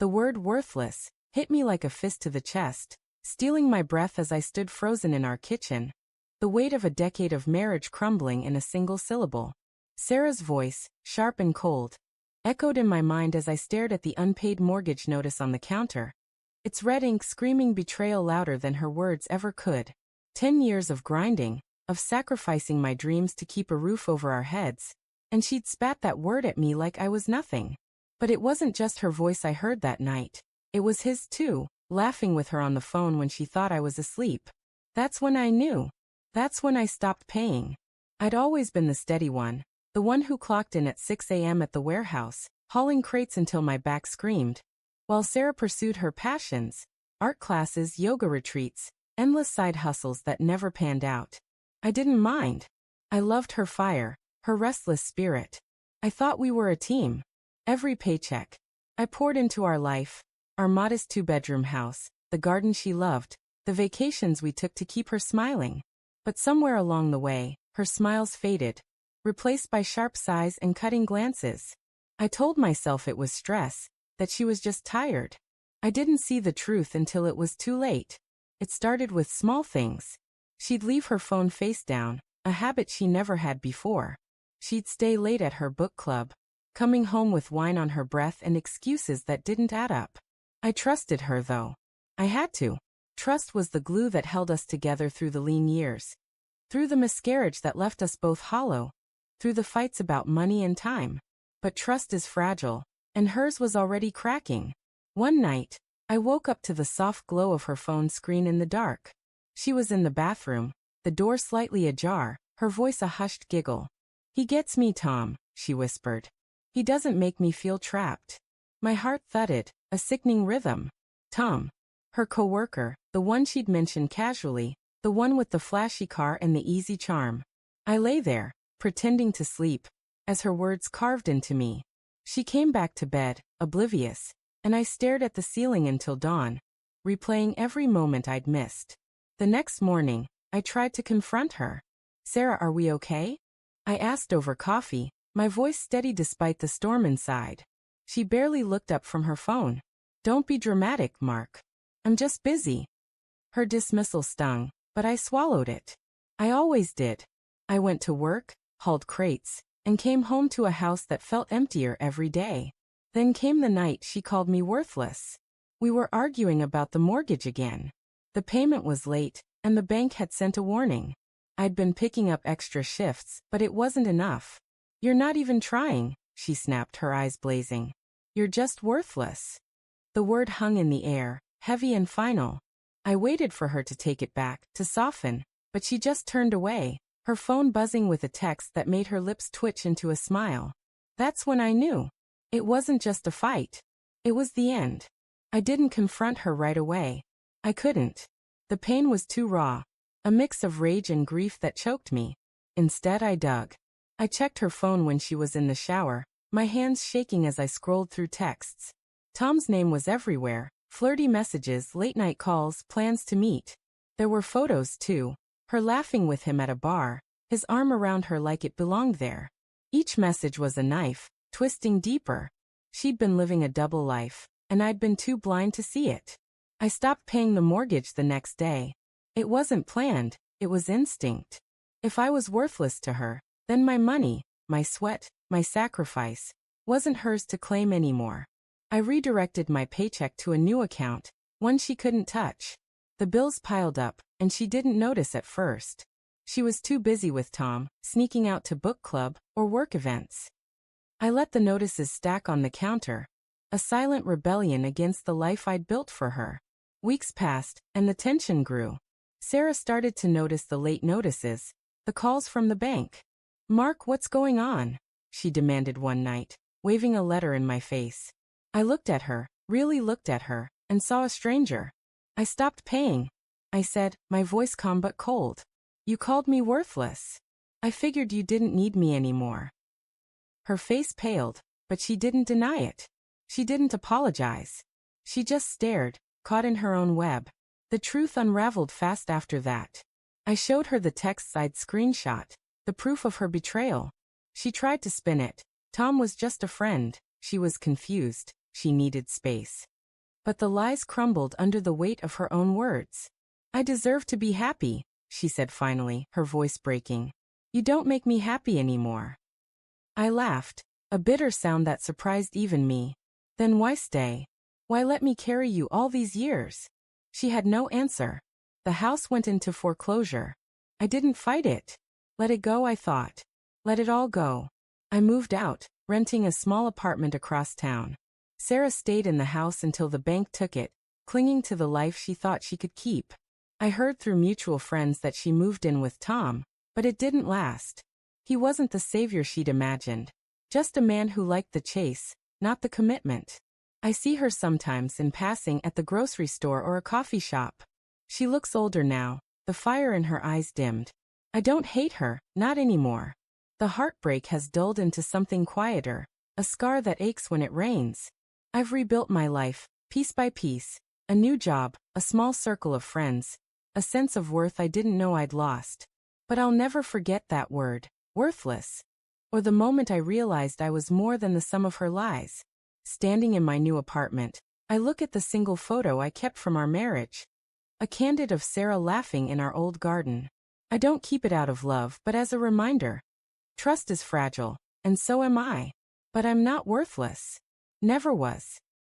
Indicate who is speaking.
Speaker 1: The word worthless hit me like a fist to the chest, stealing my breath as I stood frozen in our kitchen. The weight of a decade of marriage crumbling in a single syllable. Sarah's voice, sharp and cold, echoed in my mind as I stared at the unpaid mortgage notice on the counter. Its red ink screaming betrayal louder than her words ever could. 10 years of grinding, of sacrificing my dreams to keep a roof over our heads, and she'd spat that word at me like I was nothing. But it wasn't just her voice I heard that night. It was his too, laughing with her on the phone when she thought I was asleep. That's when I knew. That's when I stopped paying. I'd always been the steady one, the one who clocked in at 6 a.m. at the warehouse, hauling crates until my back screamed. While Sarah pursued her passions, art classes, yoga retreats, endless side hustles that never panned out. I didn't mind. I loved her fire, her restless spirit. I thought we were a team. Every paycheck I poured into our life, our modest 2-bedroom house, the garden she loved, the vacations we took to keep her smiling. But somewhere along the way, her smiles faded, replaced by sharp sighs and cutting glances. I told myself it was stress, that she was just tired. I didn't see the truth until it was too late. It started with small things. She'd leave her phone face down, a habit she never had before. She'd stay late at her book club, coming home with wine on her breath and excuses that didn't add up. I trusted her though. I had to. Trust was the glue that held us together through the lean years. Through the miscarriage that left us both hollow. Through the fights about money and time. But trust is fragile, and hers was already cracking. One night, I woke up to the soft glow of her phone screen in the dark. She was in the bathroom, the door slightly ajar, her voice a hushed giggle. "He gets me, Tom," she whispered. "He doesn't make me feel trapped." My heart thudded, a sickening rhythm. Tom. Her coworker, the one she'd mentioned casually, the one with the flashy car and the easy charm. I lay there, pretending to sleep, as her words carved into me. She came back to bed, oblivious, and I stared at the ceiling until dawn, replaying every moment I'd missed. The next morning, I tried to confront her. "Sarah, are we okay?" I asked over coffee, my voice steady despite the storm inside. She barely looked up from her phone. "Don't be dramatic, Mark. I'm just busy." Her dismissal stung, but I swallowed it. I always did. I went to work, hauled crates, and came home to a house that felt emptier every day. Then came the night she called me worthless. We were arguing about the mortgage again. The payment was late, and the bank had sent a warning. I'd been picking up extra shifts, but it wasn't enough. "You're not even trying," she snapped, her eyes blazing. "You're just worthless." The word hung in the air, heavy and final. I waited for her to take it back, to soften, but she just turned away, her phone buzzing with a text that made her lips twitch into a smile. That's when I knew. It wasn't just a fight. It was the end. I didn't confront her right away. I couldn't. The pain was too raw, a mix of rage and grief that choked me. Instead, I dug. I checked her phone when she was in the shower, my hands shaking as I scrolled through texts. Tom's name was everywhere, flirty messages, late-night calls, plans to meet. There were photos, too, her laughing with him at a bar, his arm around her like it belonged there. Each message was a knife, twisting deeper. She'd been living a double life, and I'd been too blind to see it. I stopped paying the mortgage the next day. It wasn't planned, it was instinct. If I was worthless to her, then my money, my sweat, my sacrifice, wasn't hers to claim anymore. I redirected my paycheck to a new account, one she couldn't touch. The bills piled up, and she didn't notice at first. She was too busy with Tom, sneaking out to book club or work events. I let the notices stack on the counter, a silent rebellion against the life I'd built for her. Weeks passed, and the tension grew. Sarah started to notice the late notices, the calls from the bank. "Mark, what's going on?" she demanded one night, waving a letter in my face. I looked at her, really looked at her, and saw a stranger. "I stopped paying," I said, my voice calm but cold. "You called me worthless. I figured you didn't need me anymore." Her face paled, but she didn't deny it. She didn't apologize. She just stared, caught in her own web. The truth unraveled fast after that. I showed her the texts I'd screenshot, the proof of her betrayal. She tried to spin it. Tom was just a friend. She was confused. She needed space. But the lies crumbled under the weight of her own words. I deserve to be happy, she said finally, her voice breaking. You don't make me happy anymore. I laughed, a bitter sound that surprised even me. Then why stay? Why let me carry you all these years? She had no answer. The house went into foreclosure. I didn't fight it. Let it go, I thought. Let it all go. I moved out, renting a small apartment across town. Sarah stayed in the house until the bank took it, clinging to the life she thought she could keep. I heard through mutual friends that she moved in with Tom, but it didn't last. He wasn't the savior she'd imagined. Just a man who liked the chase, not the commitment. I see her sometimes in passing at the grocery store or a coffee shop. She looks older now, the fire in her eyes dimmed. I don't hate her, not anymore. The heartbreak has dulled into something quieter, a scar that aches when it rains. I've rebuilt my life, piece by piece. A new job, a small circle of friends, a sense of worth I didn't know I'd lost. But I'll never forget that word, worthless. Or the moment I realized I was more than the sum of her lies. Standing in my new apartment, I look at the single photo I kept from our marriage. A candid of Sarah laughing in our old garden. I don't keep it out of love, but as a reminder. Trust is fragile, and so am I. But I'm not worthless. Never was.